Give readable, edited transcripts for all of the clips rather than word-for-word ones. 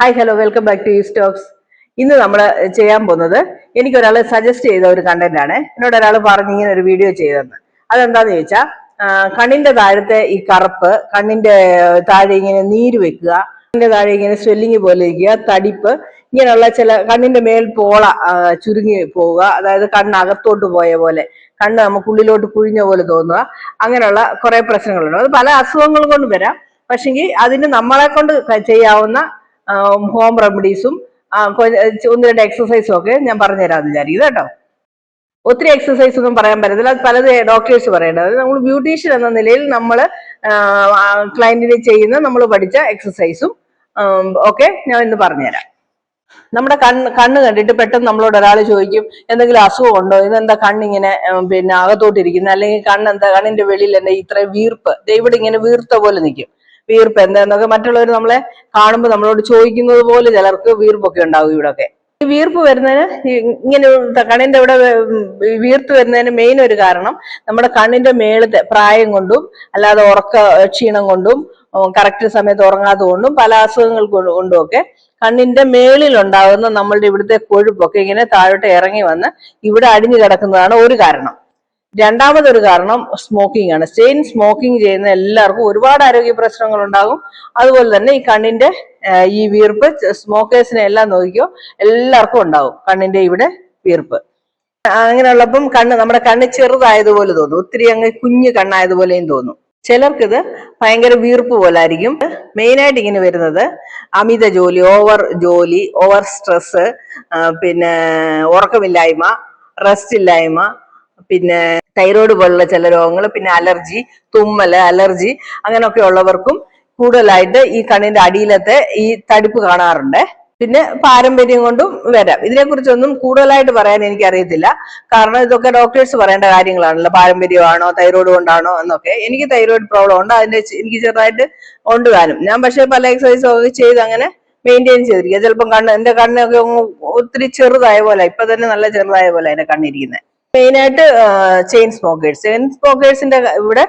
Hi hello welcome back two is talks. ഇന്ന് നമ്മൾ ചെയ്യാൻ പോകുന്നത് എനിക്കൊരാൾ സജസ്റ്റ് ചെയ്ത ഒരു കണ്ടന്റ് ആണ്. എന്നോട് ഒരാൾ പറഞ്ഞ് ഇങ്ങനെ ഒരു വീഡിയോ ചെയ്തെന്ന്. അതെന്താന്ന് ചോദിച്ചാൽ കണ്ണിന്റെ താഴത്തെ ഈ കറുപ്പ്, കണ്ണിന്റെ താഴെ ഇങ്ങനെ നീര് വെക്കുക, കണ്ണിന്റെ താഴെ ഇങ്ങനെ സ്വെല്ലിങ് പോലെ ഇരിക്കുക, തടിപ്പ്, ഇങ്ങനെയുള്ള ചില കണ്ണിന്റെ മേൽ പോള ചുരുങ്ങി പോവുക, അതായത് കണ്ണകത്തോട്ട് പോയ പോലെ, കണ്ണ് നമുക്കുള്ളിലോട്ട് കുഴിഞ്ഞ പോലെ തോന്നുക, അങ്ങനെയുള്ള കുറെ പ്രശ്നങ്ങളുണ്ട്. അത് പല അസുഖങ്ങൾ കൊണ്ട് വരാം. പക്ഷെങ്കിൽ അതിന് നമ്മളെ കൊണ്ട് ചെയ്യാവുന്ന ഹോം റെമഡീസും ഒന്ന് രണ്ട് എക്സസൈസും ഒക്കെ ഞാൻ പറഞ്ഞുതരാമെന്ന് വിചാരിക്കുന്നത് കേട്ടോ. ഒത്തിരി എക്സസൈസ് ഒന്നും പറയാൻ പറ്റത്തില്ല, അത് പലത് ഡോക്ടേഴ്സ് പറയേണ്ടത്. നമ്മൾ ബ്യൂട്ടീഷ്യൻ എന്ന നിലയിൽ നമ്മൾ ക്ലയന്റിന് ചെയ്യുന്ന നമ്മൾ പഠിച്ച എക്സസൈസും ഒക്കെ ഞാൻ ഇന്ന് പറഞ്ഞുതരാം. നമ്മുടെ കണ്ണ് കണ്ടിട്ട് പെട്ടെന്ന് നമ്മളോട് ഒരാൾ ചോദിക്കും, എന്തെങ്കിലും അസുഖം ഉണ്ടോ, ഇതെന്താ കണ്ണിങ്ങനെ പിന്നെ അകത്തോട്ടിരിക്കുന്നത്, അല്ലെങ്കിൽ കണ്ണെന്താ, കണ്ണിന്റെ വെളിയിൽ എന്താ ഇത്ര വീർപ്പ്, ഇവിടെ ഇങ്ങനെ വീർത്ത പോലെ നിൽക്കും. വീർപ്പ് എന്താന്നൊക്കെ മറ്റുള്ളവർ നമ്മളെ കാണുമ്പോൾ നമ്മളോട് ചോദിക്കുന്നത് പോലെ ചിലർക്ക് വീർപ്പൊക്കെ ഉണ്ടാവും ഇവിടൊക്കെ. ഈ വീർപ്പ് വരുന്നതിന് ഇങ്ങനെ കണ്ണിന്റെ ഇവിടെ വീർത്ത് വരുന്നതിന് മെയിൻ ഒരു കാരണം നമ്മുടെ കണ്ണിന്റെ മേളത്തെ പ്രായം കൊണ്ടും അല്ലാതെ ക്ഷീണം കൊണ്ടും കറക്റ്റ് സമയത്ത് ഉറങ്ങാത്തത് കൊണ്ടും പല അസുഖങ്ങൾ കൊണ്ടും ഒക്കെ കണ്ണിന്റെ മേളിൽ ഉണ്ടാകുന്ന നമ്മളുടെ ഇവിടുത്തെ കൊഴുപ്പൊക്കെ ഇങ്ങനെ താഴോട്ട് ഇറങ്ങി വന്ന് ഇവിടെ അടിഞ്ഞു കിടക്കുന്നതാണ് ഒരു കാരണം. രണ്ടാമതൊരു കാരണം സ്മോക്കിംഗ് ആണ്. ചെയിൻ സ്മോക്കിംഗ് ചെയ്യുന്ന എല്ലാവർക്കും ഒരുപാട് ആരോഗ്യ പ്രശ്നങ്ങൾ ഉണ്ടാകും. അതുപോലെ തന്നെ ഈ കണ്ണിന്റെ ഈ വീർപ്പ് സ്മോക്കേഴ്സിനെ എല്ലാം നോക്കിയോ എല്ലാവർക്കും ഉണ്ടാവും കണ്ണിന്റെ ഇവിടെ വീർപ്പ്. അങ്ങനെയുള്ളപ്പം നമ്മുടെ കണ്ണ് ചെറുതായതുപോലെ തോന്നും, ഒത്തിരി അങ്ങ് കുഞ്ഞു കണ്ണായതുപോലെയും തോന്നും. ചിലർക്കിത് ഭയങ്കര വീർപ്പ് പോലായിരിക്കും. മെയിനായിട്ട് ഇങ്ങനെ വരുന്നത് അമിത ജോലി, ഓവർ സ്ട്രെസ്, പിന്നെ ഉറക്കമില്ലായ്മ, റെസ്റ്റ് ഇല്ലായ്മ, പിന്നെ തൈറോയ്ഡ് പോലുള്ള ചില രോഗങ്ങൾ, പിന്നെ അലർജി, തുമ്മല്, അലർജി അങ്ങനെയൊക്കെ ഉള്ളവർക്കും കൂടുതലായിട്ട് ഈ കണ്ണിന്റെ അടിയിലത്തെ ഈ തടിപ്പ് കാണാറുണ്ട്. പിന്നെ പാരമ്പര്യം കൊണ്ടും വരാം. ഇതിനെക്കുറിച്ചൊന്നും കൂടുതലായിട്ട് പറയാൻ എനിക്കറിയത്തില്ല, കാരണം ഇതൊക്കെ ഡോക്ടേഴ്സ് പറയേണ്ട കാര്യങ്ങളാണല്ലോ. പാരമ്പര്യമാണോ, തൈറോയ്ഡ് കൊണ്ടാണോ എന്നൊക്കെ. എനിക്ക് തൈറോയ്ഡ് പ്രോബ്ലം ഉണ്ട്, എനിക്ക് ചെറുതായിട്ട് ഉണ്ട് താനും. ഞാൻ പക്ഷെ പല എക്സസൈസും ഒക്കെ ചെയ്ത് അങ്ങനെ മെയിൻറ്റെയിൻ ചെയ്തിരിക്കുക. ചിലപ്പം എന്റെ കണ്ണൊക്കെ ഒത്തിരി ചെറുതായ പോലെ, ഇപ്പൊ തന്നെ നല്ല ചെറുതായ പോലെ എന്റെ കണ്ണിരിക്കുന്നത്. മെയിനായിട്ട് ചെയിൻ സ്മോക്കേഴ്സിന്റെ ഇവിടെ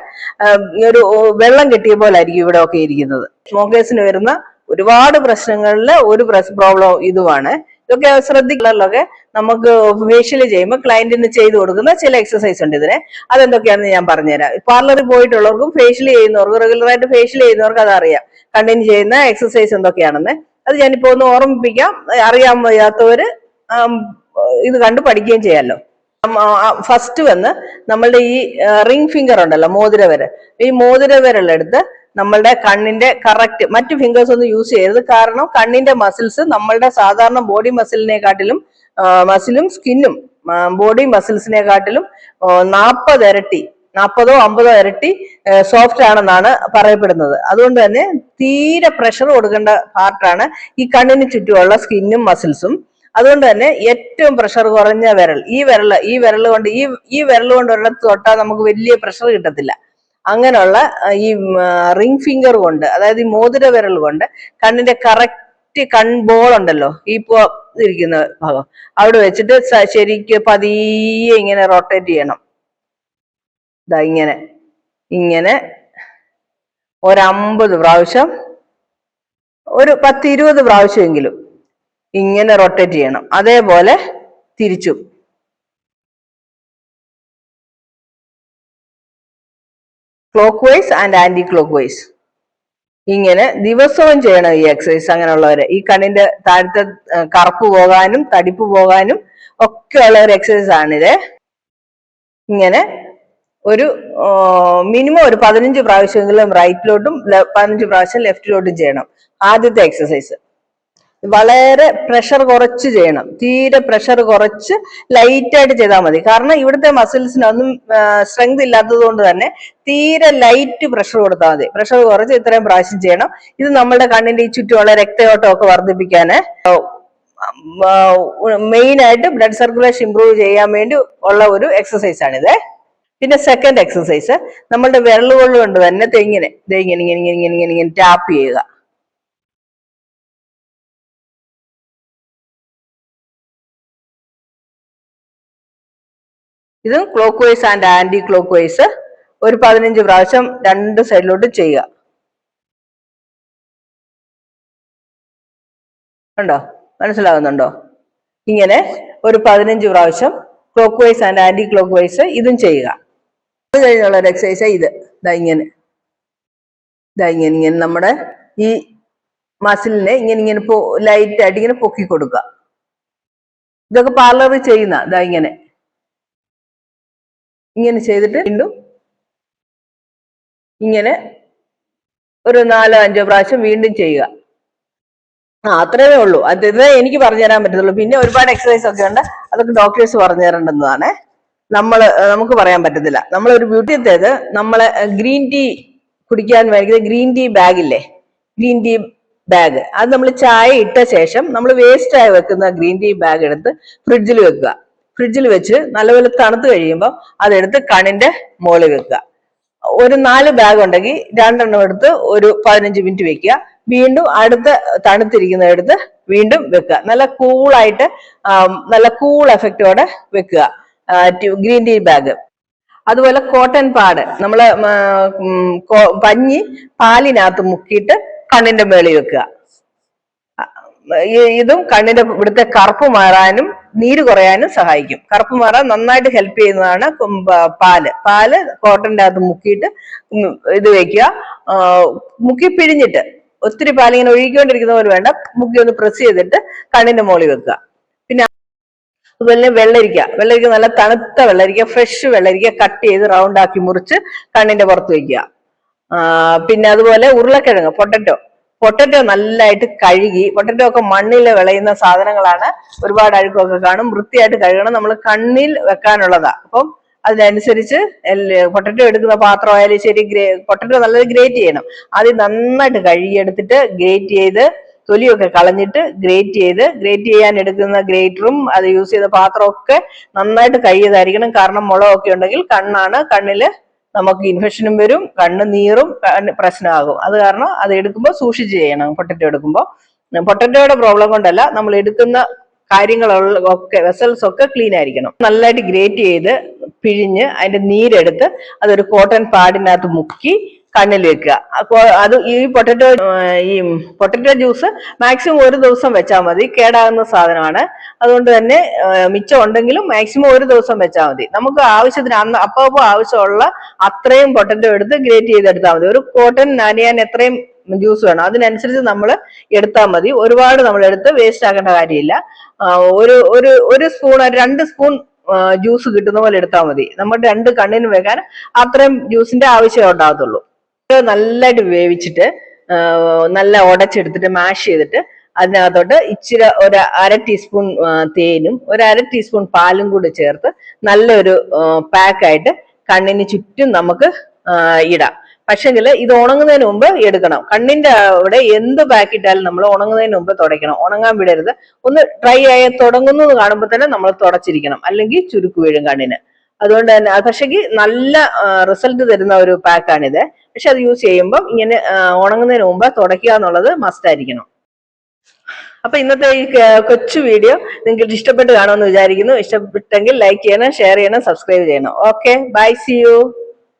ഒരു വെള്ളം കെട്ടിയ പോലെ ആയിരിക്കും ഇവിടെ ഒക്കെ ഇരിക്കുന്നത്. സ്മോക്കേഴ്സിന് വരുന്ന ഒരുപാട് പ്രശ്നങ്ങളില് ഒരു പ്രോബ്ലം ഇതുമാണ്. ഇതൊക്കെ ശ്രദ്ധിക്കുന്നതിലൊക്കെ നമുക്ക് ഫേഷ്യൽ ചെയ്യുമ്പോൾ ക്ലയന്റിന് ചെയ്തു കൊടുക്കുന്ന ചില എക്സസൈസ് ഉണ്ട് ഇതിന്. അതെന്തൊക്കെയാണെന്ന് ഞാൻ പറഞ്ഞുതരാം. പാർലറിൽ പോയിട്ടുള്ളവർക്കും ഫേഷ്യൽ ചെയ്യുന്നവർക്കും റെഗുലറായിട്ട് ഫേഷ്യൽ ചെയ്യുന്നവർക്ക് അതറിയാം കണ്ണിന് ചെയ്യുന്ന എക്സസൈസ് എന്തൊക്കെയാണെന്ന്. അത് ഞാനിപ്പോ ഒന്ന് ഓർമ്മിപ്പിക്കാം. അറിയാൻ വയ്യാത്തവര് ഇത് കണ്ട് പഠിക്കുകയും ചെയ്യാമല്ലോ. ഫസ്റ്റ് വന്ന് നമ്മളുടെ ഈ റിംഗ് ഫിംഗർ ഉണ്ടല്ലോ, മോതിരവിരൽ, ഈ മോതിരവിരലെടുത്ത് നമ്മളുടെ കണ്ണിന്റെ കറക്റ്റ്, മറ്റു ഫിംഗേഴ്സ് ഒന്നും യൂസ് ചെയ്യരുത്. കാരണം കണ്ണിന്റെ മസിൽസ് നമ്മളുടെ സാധാരണ ബോഡി മസിലിനെക്കാട്ടിലും മസിലും സ്കിന്നും ബോഡി മസിൽസിനെക്കാട്ടിലും 40 ഇരട്ടി, 40-50 ഇരട്ടി സോഫ്റ്റ് ആണെന്നാണ് പറയപ്പെടുന്നത്. അതുകൊണ്ട് തന്നെ തീരെ പ്രഷർ കൊടുക്കേണ്ട പാർട്ടാണ് ഈ കണ്ണിന് ചുറ്റുമുള്ള സ്കിന്നും മസിൽസും. അതുകൊണ്ട് തന്നെ ഏറ്റവും പ്രഷർ കുറഞ്ഞ വിരൽ ഈ വിരൽ കൊണ്ട് ഈ വിരൽ കൊണ്ട് ഒരിടത്ത് തൊട്ടാൽ നമുക്ക് വലിയ പ്രഷർ കിട്ടത്തില്ല. അങ്ങനെയുള്ള ഈ റിംഗ് ഫിംഗർ കൊണ്ട്, അതായത് ഈ മോതിര വിരൽ കൊണ്ട് കണ്ണിന്റെ കറക്റ്റ് കൺബോൾ ഉണ്ടല്ലോ, ഈ ഇരിക്കുന്ന ഭാഗം, അവിടെ വെച്ചിട്ട് ശരിക്ക് പതിയെ ഇങ്ങനെ റൊട്ടേറ്റ് ചെയ്യണം. ഇതാ ഇങ്ങനെ ഇങ്ങനെ ഒരു 50 പ്രാവശ്യം, ഒരു 10-20 പ്രാവശ്യമെങ്കിലും ഇങ്ങനെ റൊട്ടേറ്റ് ചെയ്യണം. അതേപോലെ തിരിച്ചും. Clockwise and anticlockwise ഇങ്ങനെ ദിവസവും ചെയ്യണം ഈ എക്സസൈസ്. അങ്ങനെയുള്ളവര് ഈ കണ്ണിന്റെ താഴത്തെ കറുപ്പ് പോകാനും തടിപ്പ് പോകാനും ഒക്കെ ഉള്ള ഒരു എക്സസൈസ് ആണിത്. ഇങ്ങനെ ഒരു മിനിമം ഒരു 15 പ്രാവശ്യമെങ്കിലും റൈറ്റിലോട്ടും 15 പ്രാവശ്യം ലെഫ്റ്റിലോട്ടും ചെയ്യണം. ആദ്യത്തെ എക്സസൈസ് വളരെ പ്രഷർ കുറച്ച് ചെയ്യണം. തീരെ പ്രഷർ കുറച്ച് ലൈറ്റായിട്ട് ചെയ്താൽ മതി. കാരണം ഇവിടുത്തെ മസിൽസിനൊന്നും സ്ട്രെങ്ത് ഇല്ലാത്തത് കൊണ്ട് തന്നെ തീരെ ലൈറ്റ് പ്രഷർ കൊടുത്താൽ മതി. പ്രഷർ കുറച്ച് ഇത്രയും പ്രാവശ്യം ചെയ്യണം. ഇത് നമ്മുടെ കണ്ണിന്റെ ഈ ചുറ്റുമുള്ള രക്തയോട്ടം ഒക്കെ വർദ്ധിപ്പിക്കാന്, മെയിൻ ആയിട്ട് ബ്ലഡ് സർക്കുലേഷൻ ഇംപ്രൂവ് ചെയ്യാൻ വേണ്ടി ഉള്ള ഒരു എക്സസൈസ് ആണിത്. പിന്നെ സെക്കൻഡ് എക്സസൈസ്, നമ്മളുടെ വിരലുകൾ കൊണ്ട് തന്നെ ഇങ്ങനെ ഇങ്ങനെ ഇങ്ങനെ ഇങ്ങനെ ഇങ്ങനെ ഇങ്ങനെ ടാപ്പ് ചെയ്യുക. ഇത് clockwise and anticlockwise ഒരു 15 പ്രാവശ്യം രണ്ട് സൈഡിലോട്ട് ചെയ്യുക. ഉണ്ടോ? മനസ്സിലാകുന്നുണ്ടോ? ഇങ്ങനെ ഒരു 15 പ്രാവശ്യം clockwise and anticlockwise ഇതും ചെയ്യുക. അത് കഴിഞ്ഞുള്ള ഒരു എക്സസൈസ് ഇത്. ഇങ്ങനെ ഇങ്ങനെ നമ്മുടെ ഈ മസിലിനെ ഇങ്ങനെ ലൈറ്റ് ആയിട്ട് ഇങ്ങനെ പൊക്കി കൊടുക്കുക. ഇതൊക്കെ പാർലറിൽ ചെയ്യുന്ന ഇങ്ങനെ ചെയ്തിട്ട് വീണ്ടും ഇങ്ങനെ ഒരു 4-5 പ്രാവശ്യം വീണ്ടും ചെയ്യുക. അത്രയേ ഉള്ളൂ. അത് എനിക്ക് പറഞ്ഞു തരാൻ പറ്റത്തുള്ളൂ. പിന്നെ ഒരുപാട് എക്സസൈസ് ഒക്കെ ഉണ്ട്, അതൊക്കെ ഡോക്ടേഴ്സ് പറഞ്ഞു തരേണ്ടതാണ്. നമുക്ക് പറയാൻ പറ്റത്തില്ല. നമ്മളൊരു ബ്യൂട്ടിയത്തേത് നമ്മളെ ഗ്രീൻ ടീ കുടിക്കാൻ വേണ്ടി ഗ്രീൻ ടീ ബാഗില്ലേ, ഗ്രീൻ ടീ ബാഗ്, അത് നമ്മൾ ചായ ഇട്ട ശേഷം നമ്മൾ വേസ്റ്റ് ആയി വെക്കുന്ന ഗ്രീൻ ടീ ബാഗ് എടുത്ത് ഫ്രിഡ്ജിൽ വെക്കുക. ഫ്രിഡ്ജിൽ വെച്ച് നല്ലപോലെ തണുത്ത് കഴിയുമ്പോൾ അതെടുത്ത് കണ്ണിന്റെ മുകളിൽ വെക്കുക. ഒരു 4 ബാഗ് ഉണ്ടെങ്കിൽ 2 എണ്ണം എടുത്ത് ഒരു 15 മിനിറ്റ് വെക്കുക. വീണ്ടും അടുത്ത തണുത്തിരിക്കുന്ന എടുത്ത് വീണ്ടും വെക്കുക. നല്ല കൂളായിട്ട് നല്ല കൂൾ എഫക്റ്റോടെ വെക്കുക ഗ്രീൻ ടീ ബാഗ്. അതുപോലെ കോട്ടൺ പാഡ്, നമ്മള് പഞ്ഞി പാലിനകത്ത് മുക്കിയിട്ട് കണ്ണിന്റെ മേളിൽ വെക്കുക. ഇതും കണ്ണിന്റെ ഇവിടുത്തെ കറുപ്പ് മാറാനും നീര് കുറയാനും സഹായിക്കും. കറുപ്പ് മാറാൻ നന്നായിട്ട് ഹെൽപ്പ് ചെയ്യുന്നതാണ് പാല് കോട്ടന്റെ അകത്ത് മുക്കിയിട്ട് ഇത് വെക്കുക. മുക്കി പിഴിഞ്ഞിട്ട്, ഒത്തിരി പാലിങ്ങനെ ഒഴുകിക്കൊണ്ടിരിക്കുന്ന പോലെ വേണ്ട, മുക്കി ഒന്ന് പ്രസ് ചെയ്തിട്ട് കണ്ണിന്റെ മുകളിൽ വെക്കുക. പിന്നെ അതുപോലെ വെള്ളരിക്ക നല്ല തണുത്ത വെള്ളരിക്ക, ഫ്രഷ് വെള്ളരിക്ക കട്ട് ചെയ്ത് റൗണ്ട് ആക്കി മുറിച്ച് കണ്ണിന്റെ പുറത്ത് വെക്കുക. പിന്നെ അതുപോലെ ഉരുളക്കിഴങ്ങ്, പൊട്ടറ്റോ നല്ലതായിട്ട് കഴുകി, പൊട്ടറ്റോ ഒക്കെ മണ്ണിൽ വിളയുന്ന സാധനങ്ങളാണ്, ഒരുപാട് അഴുക്കൊക്കെ കാണും, വൃത്തിയായിട്ട് കഴുകണം. നമ്മൾ കണ്ണിൽ വെക്കാനുള്ളതാ. അപ്പം അതിനനുസരിച്ച് പൊട്ടറ്റോ എടുക്കുന്ന പാത്രമായാലും ശരി, പൊട്ടറ്റോ നല്ലത് ഗ്രേറ്റ് ചെയ്യണം. ആദ്യം നന്നായിട്ട് കഴുകിയെടുത്തിട്ട് ഗ്രേറ്റ് ചെയ്ത് തൊലിയൊക്കെ കളഞ്ഞിട്ട് ഗ്രേറ്റ് ചെയ്യാൻ എടുക്കുന്ന ഗ്രേറ്ററും അത് യൂസ് ചെയ്ത പാത്രമൊക്കെ നന്നായിട്ട് കഴുകിയതായിരിക്കണം. കാരണം മുളകൊക്കെ ഉണ്ടെങ്കിൽ കണ്ണില് നമുക്ക് ഇൻഫെക്ഷനും വരും, കണ്ണ് നീറും, പ്രശ്നമാകും. അത് കാരണം അത് എടുക്കുമ്പോൾ സൂക്ഷിച്ച് ചെയ്യണം. പൊട്ടറ്റോ എടുക്കുമ്പോൾ പൊട്ടറ്റോയുടെ പ്രോബ്ലം കൊണ്ടല്ല, നമ്മൾ എടുക്കുന്ന കാര്യങ്ങളൊക്കെ വെസൽസ് ഒക്കെ ക്ലീൻ ആയിരിക്കണം. നല്ലതായിട്ട് ഗ്രേറ്റ് ചെയ്ത് പിഴിഞ്ഞ് അതിന്റെ നീരെടുത്ത് അതൊരു കോട്ടൺ പാഡിനകത്ത് മുക്കി കണ്ണിൽ വെക്കുക. അത് ഈ പൊട്ടറ്റോ ജ്യൂസ് മാക്സിമം 1 ദിവസം വെച്ചാൽ മതി. കേടാകുന്ന സാധനമാണ്. അതുകൊണ്ട് തന്നെ മിച്ചം ഉണ്ടെങ്കിലും മാക്സിമം 1 ദിവസം വെച്ചാൽ മതി. നമുക്ക് ആവശ്യത്തിന് അപ്പോൾ ആവശ്യമുള്ള അത്രയും പൊട്ടറ്റോ എടുത്ത് ഗ്രേറ്റ് ചെയ്തെടുത്താൽ മതി. ഒരു കോട്ടൺ നനയാൻ എത്രയും ജ്യൂസ് വേണം അതിനനുസരിച്ച് നമ്മൾ എടുത്താൽ മതി. ഒരുപാട് നമ്മൾ എടുത്ത് വേസ്റ്റ് ആക്കേണ്ട കാര്യമില്ല. ഒരു സ്പൂൺ 2 സ്പൂൺ ജ്യൂസ് കിട്ടുന്ന പോലെ എടുത്താൽ മതി. നമ്മുടെ 2 കണ്ണിന് വെക്കാൻ അത്രയും ജ്യൂസിന്റെ ആവശ്യമേ ഉണ്ടാകത്തുള്ളൂ. നല്ലതായിട്ട് വേവിച്ചിട്ട് നല്ല ഉടച്ചെടുത്തിട്ട് മാഷ് ചെയ്തിട്ട് അതിനകത്തോട്ട് ഇച്ചിരി 1/2 ടീസ്പൂൺ തേനും 1/2 ടീസ്പൂൺ പാലും കൂടി ചേർത്ത് നല്ലൊരു പാക്കായിട്ട് കണ്ണിന് ചുറ്റും നമുക്ക് ഇടാം. പക്ഷെങ്കിൽ ഇത് ഉണങ്ങുന്നതിന് മുമ്പ് എടുക്കണം. കണ്ണിന്റെ അവിടെ എന്ത് പാക്കിട്ടാലും നമ്മൾ ഉണങ്ങുന്നതിന് മുമ്പ് തുടയ്ക്കണം. ഉണങ്ങാൻ വിടരുത്. ഒന്ന് ഡ്രൈ ആയി തുടങ്ങുന്നത് കാണുമ്പോൾ തന്നെ നമ്മൾ തുടച്ചിരിക്കണം, അല്ലെങ്കിൽ ചുരുക്ക് വീഴും കണ്ണിന്. അതുകൊണ്ട് തന്നെ പക്ഷെങ്കിൽ നല്ല റിസൾട്ട് തരുന്ന ഒരു പാക്കാണിത്. പക്ഷെ അത് യൂസ് ചെയ്യുമ്പോൾ ഇങ്ങനെ ഉണങ്ങുന്നതിന് മുമ്പ് തുടയ്ക്കുക എന്നുള്ളത് മസ്റ്റ് ആയിരിക്കണം. അപ്പൊ ഇന്നത്തെ ഈ കൊച്ചു വീഡിയോ നിങ്ങൾക്ക് ഇഷ്ടപ്പെട്ട് കാണുമെന്ന് വിചാരിക്കുന്നു. ഇഷ്ടപ്പെട്ടെങ്കിൽ ലൈക്ക് ചെയ്യണം, ഷെയർ ചെയ്യണം, സബ്സ്ക്രൈബ് ചെയ്യണം. Okay, bye, see U.